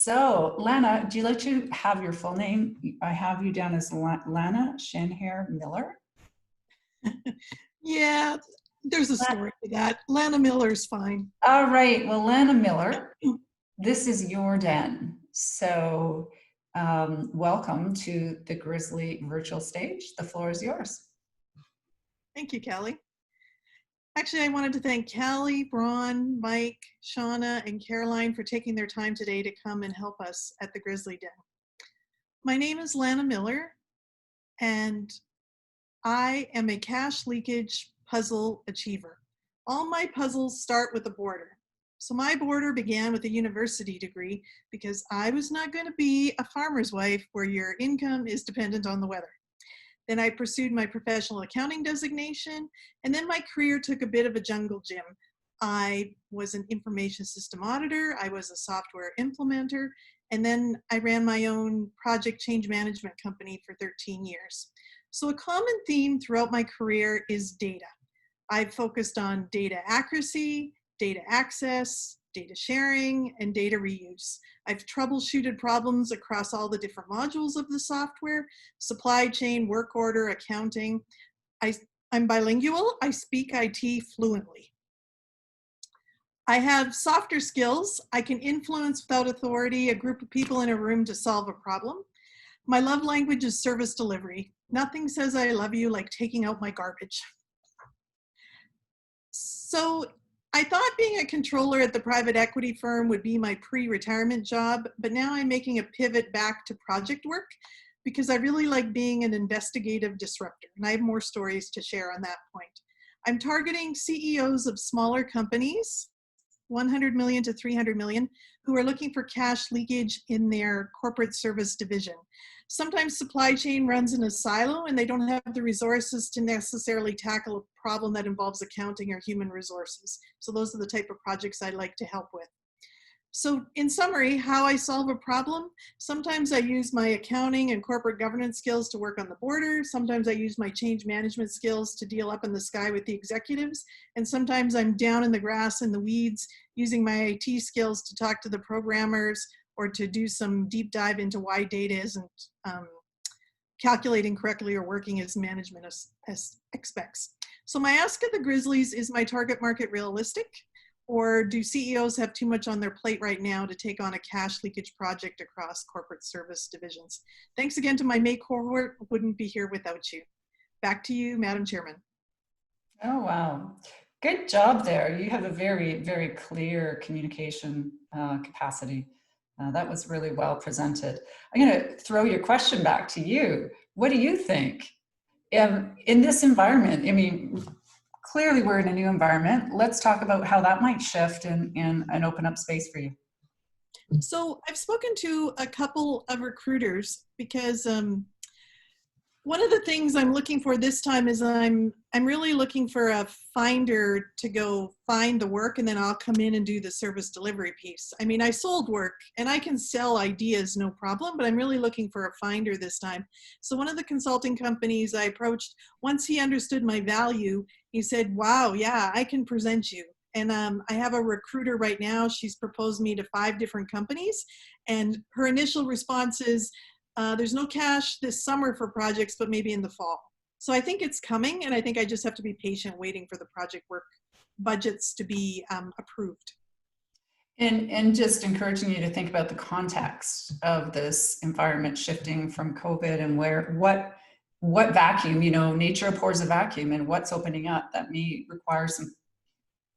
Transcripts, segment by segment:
So, Lana, do you like to have your full name? I have you down as Lana Shanhair Miller. Yeah, there's a story to that. Lana Miller's fine. All right. Well, Lana Miller, this is your den. So, welcome to the Grizzly virtual stage. The floor is yours. Thank you, Kelly. Actually, I wanted to thank Callie, Braun, Mike, Shauna, and Caroline for taking their time today to come and help us at the Grizzly Den. My name is Lana Miller, and I am a cache leakage puzzle achiever. All my puzzles start with a border. So my border began with a university degree because I was not going to be a farmer's wife where your income is dependent on the weather. Then I pursued my professional accounting designation, and then my career took a bit of a jungle gym. I was an information system auditor, I was a software implementer, and then I ran my own project change management company for 13 years. So a common theme throughout my career is data. I've focused on data accuracy, data access, data sharing, and data reuse. I've troubleshooted problems across all the different modules of the software: supply chain, work order, accounting. I'm bilingual. I speak IT fluently. I have softer skills. I can influence without authority a group of people in a room to solve a problem. My love language is service delivery. Nothing says I love you like taking out my garbage. So I thought being a controller at the private equity firm would be my pre-retirement job, but now I'm making a pivot back to project work because I really like being an investigative disruptor, and I have more stories to share on that point. I'm targeting CEOs of smaller companies, 100 million to 300 million, who are looking for cache leakage in their corporate service division. Sometimes supply chain runs in a silo and they don't have the resources to necessarily tackle a problem that involves accounting or human resources. So those are the type of projects I like to help with. So in summary, how I solve a problem: sometimes I use my accounting and corporate governance skills to work on the border. Sometimes I use my change management skills to deal up in the sky with the executives. And sometimes I'm down in the grass in the weeds using my IT skills to talk to the programmers or to do some deep dive into why data isn't calculating correctly or working as management expects. So my ask of the Grizzlies: is my target market realistic? Or do CEOs have too much on their plate right now to take on a cache leakage project across corporate service divisions? Thanks again to my May cohort. Wouldn't be here without you. Back to you, Madam Chairman. Oh, wow. Good job there. You have a very, very clear communication capacity. That was really well presented. I'm going to throw your question back to you. What do you think? In this environment, I mean, clearly we're in a new environment. Let's talk about how that might shift and open up space for you. So I've spoken to a couple of recruiters because one of the things I'm looking for this time is I'm really looking for a finder to go find the work, and then I'll come in and do the service delivery piece. I mean, I sold work and I can sell ideas, no problem, but I'm really looking for a finder this time. So one of the consulting companies I approached, once he understood my value, he said, wow, yeah, I can present you. And I have a recruiter right now. She's proposed me to 5 different companies, and her initial response is, there's no cash this summer for projects, but maybe in the fall. So I think it's coming, and I think I just have to be patient waiting for the project work budgets to be approved. And just encouraging you to think about the context of this environment shifting from COVID and what vacuum, you know, nature abhors a vacuum, and what's opening up that may require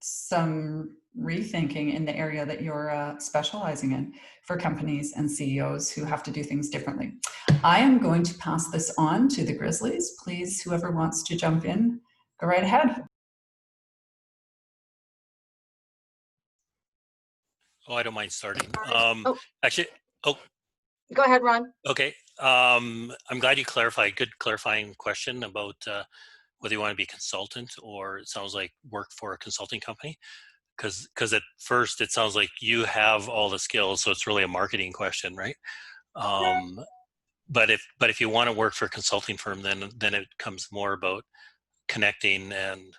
some rethinking in the area that you're specializing in for companies and CEOs who have to do things differently. I am going to pass this on to the Grizzlies. Please, whoever wants to jump in, go right ahead. Oh, I don't mind starting. Actually, oh, go ahead, Ron. Okay. I'm glad you clarified. Good clarifying question about whether you want to be a consultant or it sounds like work for a consulting company. Because at first it sounds like you have all the skills, so it's really a marketing question, right? But if you want to work for a consulting firm, then it comes more about connecting and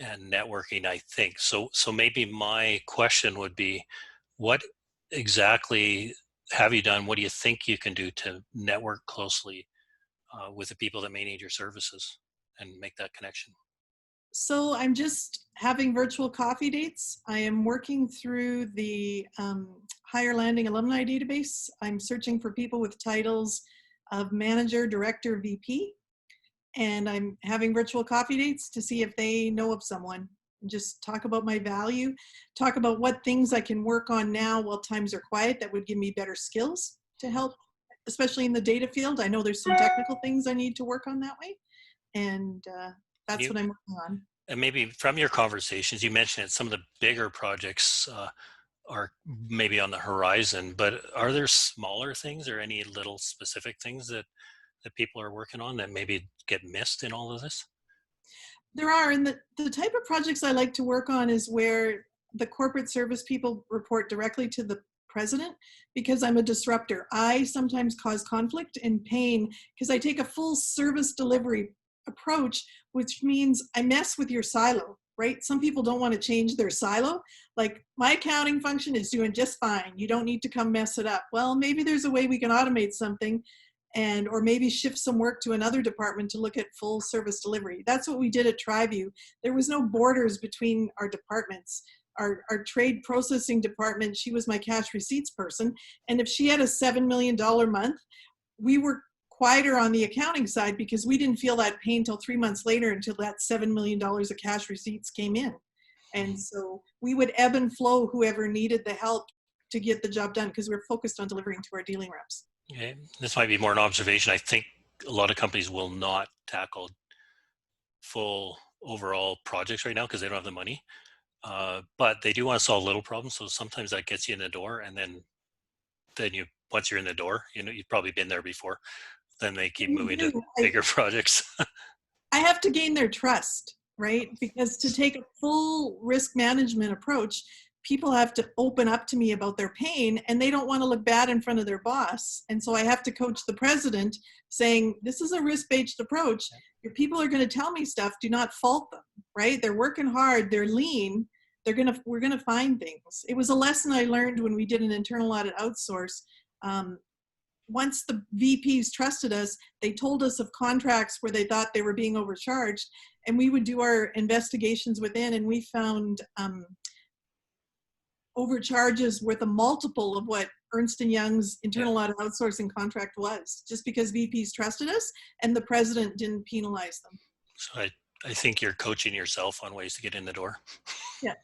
networking, I think. So maybe my question would be, what exactly have you done? What do you think you can do to network closely with the people that may need your services and make that connection? So I'm just having virtual coffee dates. I am working through the Higher Landing alumni database. I'm searching for people with titles of manager, director, VP, and I'm having virtual coffee dates to see if they know of someone. Just talk about my value, talk about what things I can work on now while times are quiet that would give me better skills to help, especially in the data field. I know there's some technical things I need to work on that way, and that's what I'm working on. And maybe from your conversations, you mentioned that some of the bigger projects are maybe on the horizon, but are there smaller things or any little specific things that people are working on that maybe get missed in all of this? There are, and the type of projects I like to work on is where the corporate service people report directly to the president, because I'm a disruptor. I sometimes cause conflict and pain because I take a full service delivery approach, which means I mess with your silo, right? Some people don't want to change their silo. Like, my accounting function is doing just fine. You don't need to come mess it up. Well, maybe there's a way we can automate something, and or maybe shift some work to another department to look at full service delivery. That's what we did at TriView. There was no borders between our departments. Our trade processing department, she was my cash receipts person, and if she had a $7 million month, we were quieter on the accounting side because we didn't feel that pain till 3 months later until that $7 million of cash receipts came in. And so we would ebb and flow whoever needed the help to get the job done because we're focused on delivering to our dealing reps. Okay. This might be more an observation. I think a lot of companies will not tackle full overall projects right now because they don't have the money. But they do want to solve little problems. So sometimes that gets you in the door, and then you, once you're in the door, you know, you've probably been there before. Then they keep moving to bigger projects. I have to gain their trust, right? Because to take a full risk management approach, people have to open up to me about their pain, and they don't want to look bad in front of their boss. And so I have to coach the president saying, this is a risk-based approach. Your people are going to tell me stuff. Do not fault them, right? They're working hard. They're lean. We're going to find things. It was a lesson I learned when we did an internal audit outsource. Once the VPs trusted us, they told us of contracts where they thought they were being overcharged, and we would do our investigations within, and we found overcharges worth a multiple of what Ernst & Young's internal audit outsourcing contract was, just because VPs trusted us and the president didn't penalize them. So I think you're coaching yourself on ways to get in the door. Yeah.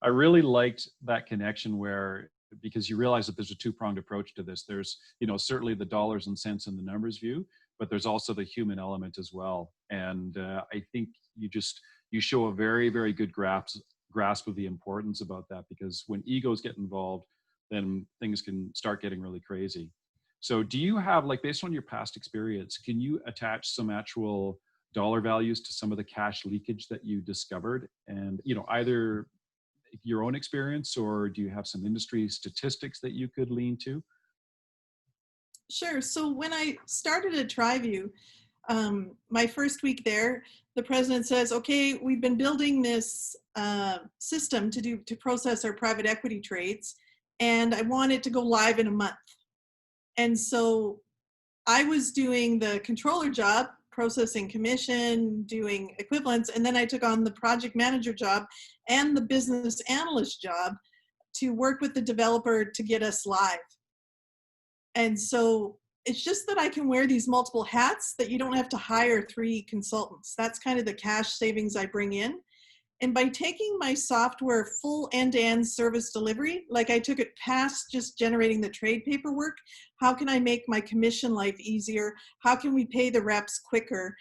I really liked that connection where, because you realize that there's a two-pronged approach to this. There's, you know, certainly the dollars and cents and the numbers view, but there's also the human element as well. And I think you show a very, very good grasp of the importance about that, because when egos get involved, then things can start getting really crazy. So do you have, like, based on your past experience, can you attach some actual dollar values to some of the cash leakage that you discovered? And, you know, either your own experience, or do you have some industry statistics that you could lean to? Sure. So when I started at TriView, my first week there, the president says, okay, we've been building this system to process our private equity trades, and I want it to go live in a month. And so I was doing the controller job, processing commission, doing equivalents, and then I took on the project manager job and the business analyst job to work with the developer to get us live. And so it's just that I can wear these multiple hats that you don't have to hire 3 consultants. That's kind of the cash savings I bring in. And by taking my software full end-to-end service delivery, like I took it past just generating the trade paperwork, how can I make my commission life easier? How can we pay the reps quicker?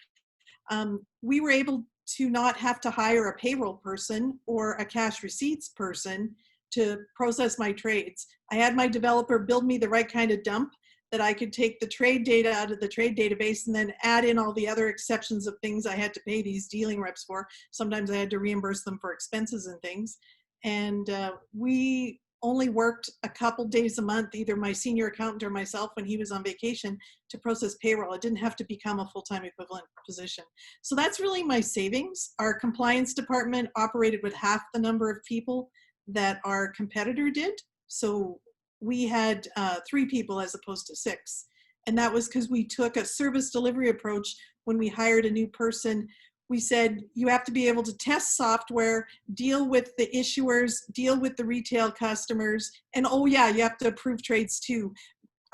We were able to not have to hire a payroll person or a cash receipts person to process my trades. I had my developer build me the right kind of dump that I could take the trade data out of the trade database and then add in all the other exceptions of things I had to pay these dealing reps for. Sometimes I had to reimburse them for expenses and things. And we only worked a couple days a month, either my senior accountant or myself when he was on vacation, to process payroll. It didn't have to become a full-time equivalent position. So that's really my savings. Our compliance department operated with half the number of people that our competitor did. So we had 3 people as opposed to 6. And that was because we took a service delivery approach when we hired a new person. We said, you have to be able to test software, deal with the issuers, deal with the retail customers, and oh yeah, you have to approve trades too.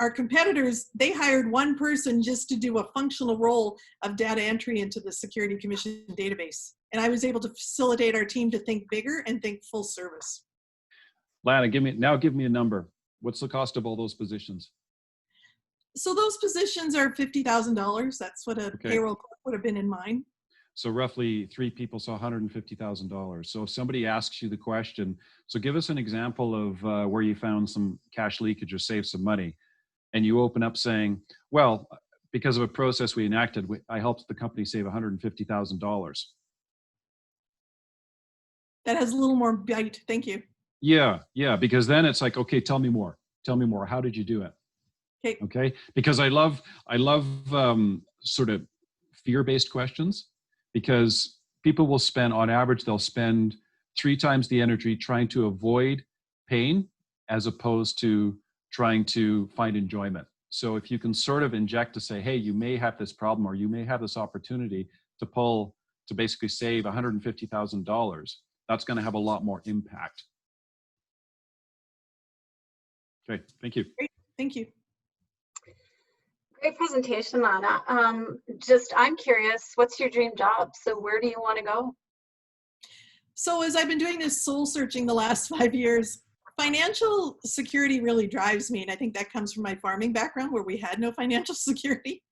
Our competitors, they hired 1 person just to do a functional role of data entry into the Security Commission database. And I was able to facilitate our team to think bigger and think full service. Lana, give me a number. What's the cost of all those positions? So those positions are $50,000. That's what a payroll clerk would have been in mine. So roughly 3 people, so $150,000. So if somebody asks you the question, so give us an example of where you found some cash leakage or saved some money. And you open up saying, well, because of a process we enacted, I helped the company save $150,000. That has a little more bite. Thank you. Yeah, because then it's like, okay, tell me more. Tell me more. How did you do it? Okay. Because I love sort of fear-based questions, because people will spend, on average, they'll spend 3 times the energy trying to avoid pain as opposed to trying to find enjoyment. So if you can sort of inject to say, hey, you may have this problem or you may have this opportunity to basically save $150,000, that's going to have a lot more impact. Okay, thank you. Great, thank you. Great presentation, Lana. I'm curious, what's your dream job? So where do you want to go? So as I've been doing this soul searching the last 5 years, financial security really drives me. And I think that comes from my farming background where we had no financial security.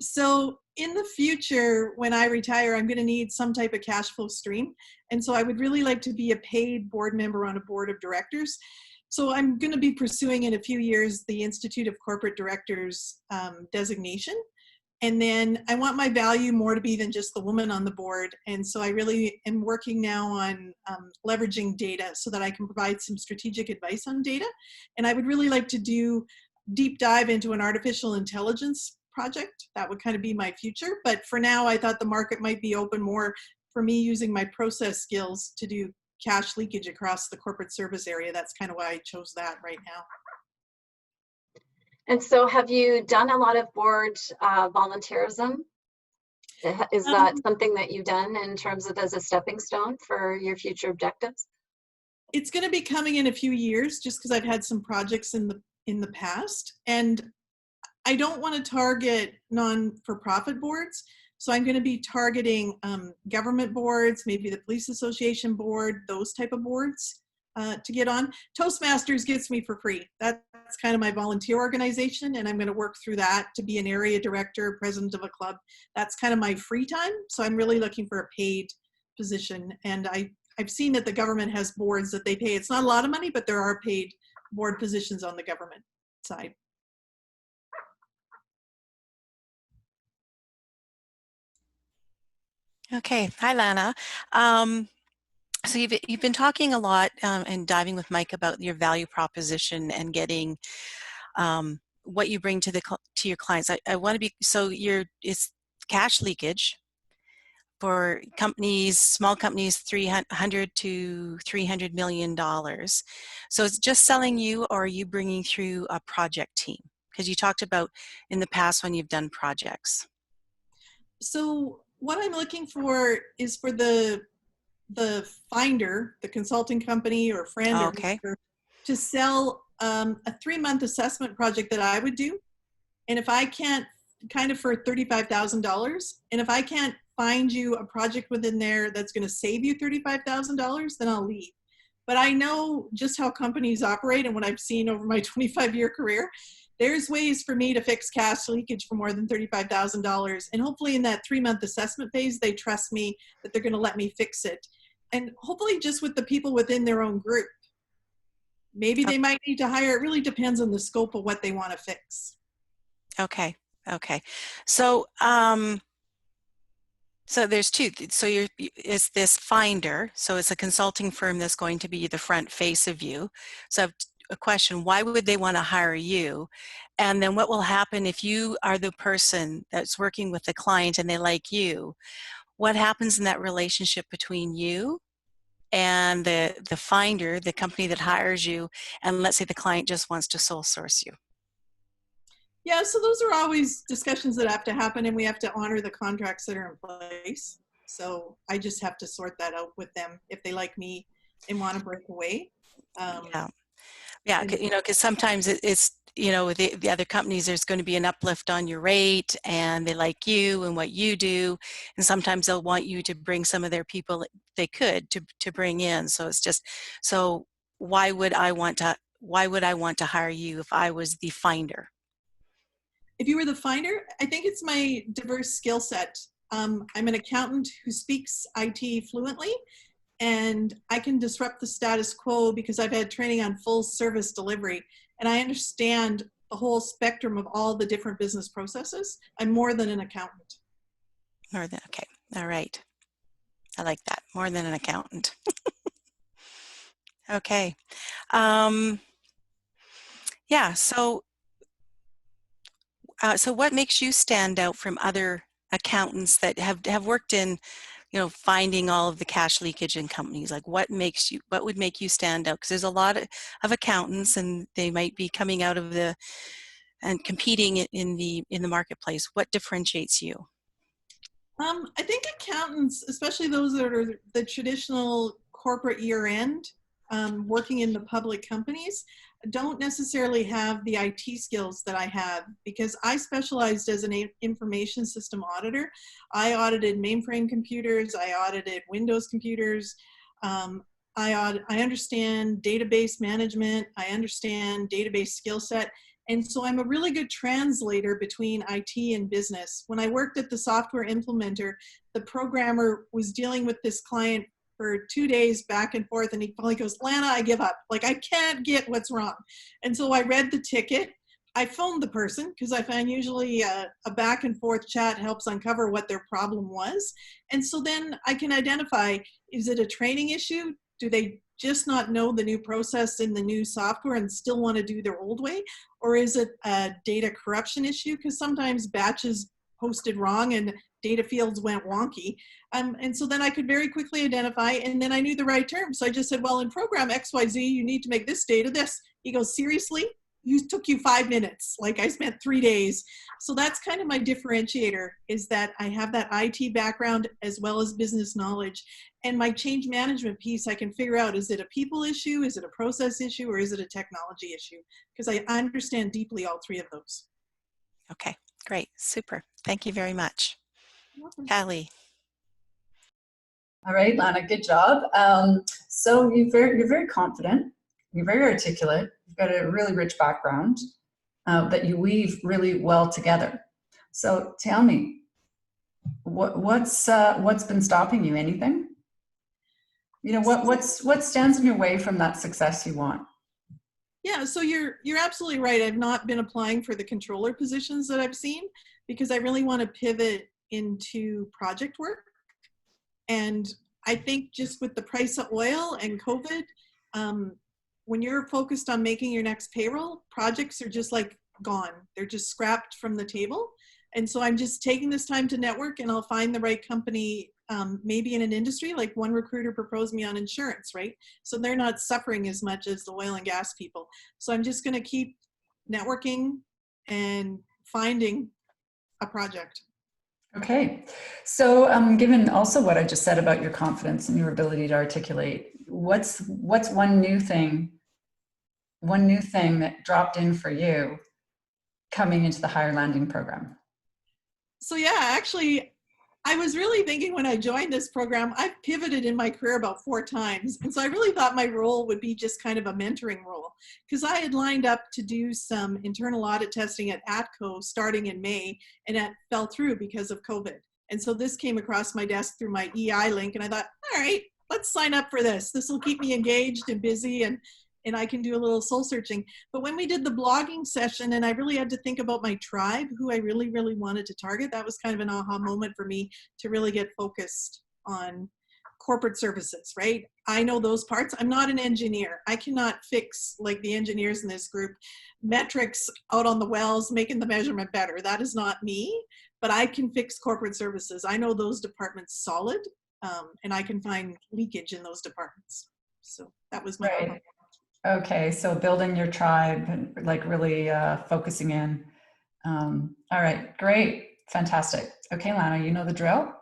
So in the future, when I retire, I'm going to need some type of cash flow stream. And so I would really like to be a paid board member on a board of directors. So I'm going to be pursuing in a few years the Institute of Corporate Directors designation. And then I want my value more to be than just the woman on the board. And so I really am working now on leveraging data so that I can provide some strategic advice on data. And I would really like to do deep dive into an artificial intelligence project. That would kind of be my future. But for now, I thought the market might be open more for me using my process skills to do cash leakage across the corporate service area. That's kind of why I chose that right now. And so have you done a lot of board volunteerism? Is that something that you've done in terms of as a stepping stone for your future objectives? It's going to be coming in a few years just because I've had some projects in the past. And I don't want to target non-for-profit boards. So I'm going to be targeting government boards, maybe the police association board, those type of boards to get on. Toastmasters gets me for free. That's kind of my volunteer organization, and I'm going to work through that to be an area director, president of a club. That's kind of my free time. So I'm really looking for a paid position. And I've seen that the government has boards that they pay. It's not a lot of money, but there are paid board positions on the government side. Okay, hi Lana. So you've been talking a lot and diving with Mike about your value proposition and getting what you bring to your clients. I want to be it's cash leakage for companies, small companies, $300 to $300 million. So it's just selling you, or are you bringing through a project team? Because you talked about in the past when you've done projects. So what I'm looking for is for the finder, the consulting company or friend, okay, or to sell a 3-month assessment project that I would do. And if I can't, kind of for $35,000, and if I can't find you a project within there that's going to save you $35,000, then I'll leave. But I know just how companies operate, and what I've seen over my 25-year career, there's ways for me to fix cash leakage for more than $35,000. And hopefully in that 3-month assessment phase, they trust me that they're going to let me fix it. And hopefully just with the people within their own group. Maybe they might need to hire. It really depends on the scope of what they want to fix. Okay. So, so there's two. So it's this finder. So it's a consulting firm that's going to be the front face of you. So I have a question, why would they want to hire you? And then what will happen if you are the person that's working with the client and they like you? What happens in that relationship between you and the finder, the company that hires you, and let's say the client just wants to sole source you? Yeah, so those are always discussions that have to happen, and we have to honor the contracts that are in place. So I just have to sort that out with them if they like me and want to break away. Yeah. Yeah, And you know, because sometimes it's, you know, with the other companies, there's going to be an uplift on your rate and they like you and what you do. And sometimes they'll want you to bring some of their people that they could to bring in. So it's just, so why would I want to hire you if I was the finder? if you were the finder, I think it's my diverse skill set. I'm an accountant who speaks IT fluently, and I can disrupt the status quo because I've had training on full service delivery, and I understand the whole spectrum of all the different business processes. I'm more than an accountant. More than, okay, all right. I like that, more than an accountant. Okay. Yeah, so so what makes you stand out from other accountants that have worked in, you know, finding all of the cash leakage in companies? Like what would make you stand out? Because there's a lot of accountants and they might be coming out of the and competing in the marketplace. What differentiates you? I think accountants, especially those that are the traditional corporate year end, working in the public companies, don't necessarily have the IT skills that I have because I specialized as an information system auditor. I audited mainframe computers, I audited Windows computers. I understand database management, I understand database skill set. And so I'm a really good translator between IT and business. When I worked at the software implementer, the programmer was dealing with this client for 2 days back and forth, and he finally goes, Lana, I give up. Like, I can't get what's wrong. And so I read the ticket. I phoned the person because I find usually a back and forth chat helps uncover what their problem was. And so then I can identify, is it a training issue? Do they just not know the new process in the new software and still want to do their old way? Or is it a data corruption issue? Because sometimes batches posted wrong and data fields went wonky. And so then I could very quickly identify, and then I knew the right term. So I just said, well, in program XYZ, you need to make this data this. He goes, seriously? Took you 5 minutes. Like I spent 3 days. So that's kind of my differentiator, is that I have that IT background as well as business knowledge. And my change management piece, I can figure out, is it a people issue, is it a process issue, or is it a technology issue? Because I understand deeply all three of those. Okay, great, super. Thank you very much. Callie. All right, Lana, good job. So you're very confident, you're very articulate, you've got a really rich background that you weave really well together. So tell me, what's been stopping you? Anything? You know, what stands in your way from that success you want? Yeah, so you're absolutely right. I've not been applying for the controller positions that I've seen because I really want to pivot into project work. And I think just with the price of oil and COVID, when you're focused on making your next payroll, projects are just like gone. They're just scrapped from the table. And so I'm just taking this time to network, and I'll find the right company, maybe in an industry. Like one recruiter proposed me on insurance, right? So they're not suffering as much as the oil and gas people. So I'm just going to keep networking and finding a project. Okay, so given also what I just said about your confidence and your ability to articulate, what's one new thing that dropped in for you coming into the Higher Landing program? So yeah, actually, I was really thinking when I joined this program, I've pivoted in my career about 4 times. And so I really thought my role would be just kind of a mentoring role, because I had lined up to do some internal audit testing at ATCO starting in May, and that fell through because of COVID. And so this came across my desk through my EI link, and I thought, all right, let's sign up for this. This will keep me engaged and busy, and I can do a little soul searching. But when we did the blogging session and I really had to think about my tribe, who I really, really wanted to target, that was kind of an aha moment for me to really get focused on corporate services, right? I know those parts. I'm not an engineer. I cannot fix, like the engineers in this group, metrics out on the wells, making the measurement better. That is not me, but I can fix corporate services. I know those departments solid. and I can find leakage in those departments. So that was my Right. Okay, so building your tribe and like really focusing in. All right, great, fantastic. Okay, Lana, you know the drill.